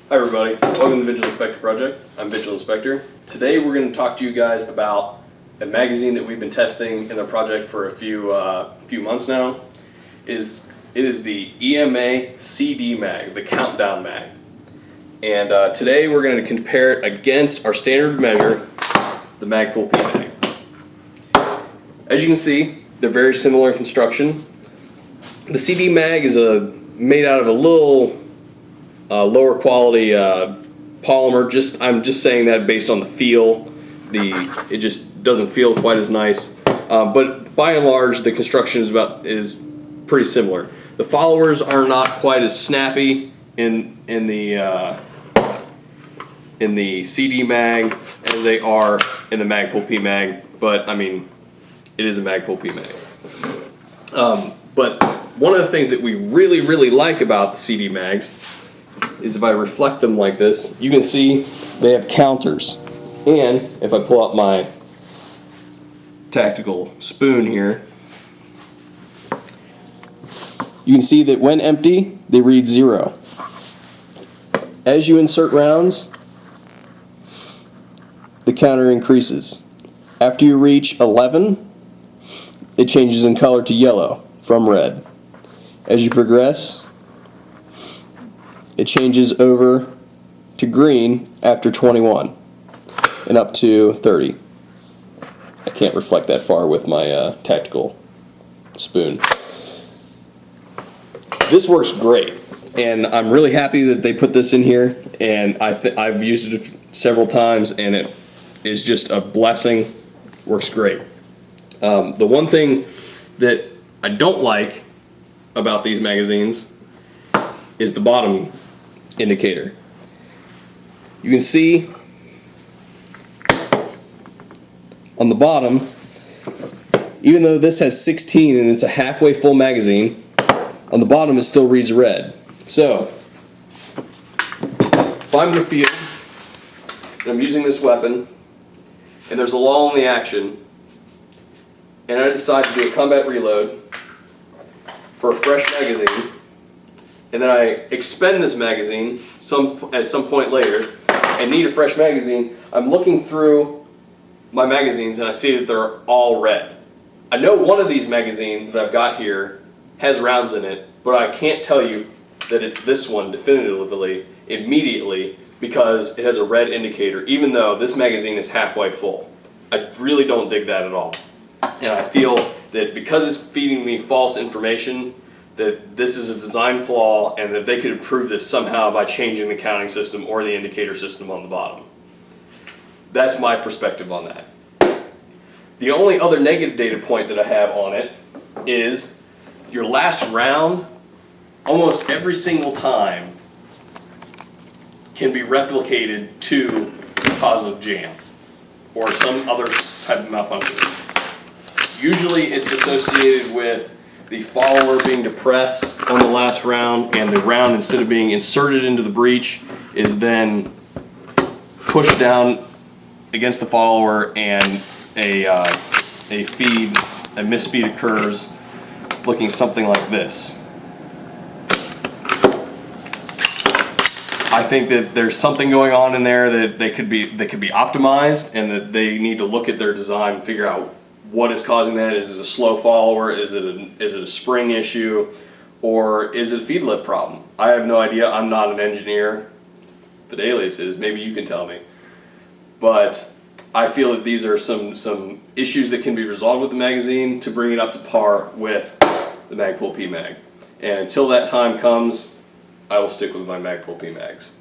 Hi everybody, welcome to the Visual Inspector Project. I'm Visual Inspector. Today we're going to talk to you guys about a magazine that we've been testing in the project for a few months now. It is the EMA CD mag, the countdown mag. And today we're going to compare it against our standard measure, the Magpul P mag. As you can see, they're very similar in construction. The CD mag is made out of a little lower quality polymer. I'm just saying that based on the feel. It just doesn't feel quite as nice. But by and large, the construction is pretty similar. The followers are not quite as snappy in the CD mag as they are in the Magpul P mag. But I mean, it is a Magpul P mag. But one of the things that we really like about the CD mags is if I reflect them like this, you can see they have counters. And if I pull out my tactical spoon here, you can see that when empty, they read 0. As you insert rounds, the counter increases. After you reach 11, it changes in color to yellow from red. As you progress, it changes over to green after 21 and up to 30. I can't reflect that far with my tactical spoon. This works great, and I'm really happy that they put this in here, and I've used it several times, and it is just a blessing. Works great. The one thing that I don't like about these magazines is the bottom indicator. You can see on the bottom, even though this has 16 and it's a halfway full magazine, on the bottom it still reads red. So if I'm in the field and I'm using this weapon and there's a lull in the action and I decide to do a combat reload for a fresh magazine, and then I expend this magazine at some point later and need a fresh magazine, I'm looking through my magazines and I see that they're all red. I know one of these magazines that I've got here has rounds in it, but I can't tell you that it's this one definitively immediately because it has a red indicator, even though this magazine is halfway full. I really don't dig that at all. And I feel that because it's feeding me false information, that this is a design flaw and that they could improve this somehow by changing the counting system or the indicator system on the bottom. That's my perspective on that. The only other negative data point that I have on it is your last round, almost every single time, can be replicated to cause of jam or some other type of malfunction. Usually it's associated with the follower being depressed on the last round, and the round, instead of being inserted into the breech, is then pushed down against the follower, and a misfeed occurs, looking something like this. I think that there's something going on in there that they could be optimized, and that they need to look at their design and figure out what is causing that. Is it a slow follower? Is it a spring issue? Or is it a feed lip problem? I have no idea. I'm not an engineer. Fidelius is. Maybe you can tell me. But I feel that these are some issues that can be resolved with the magazine to bring it up to par with the Magpul P mag. And until that time comes, I will stick with my Magpul P mags.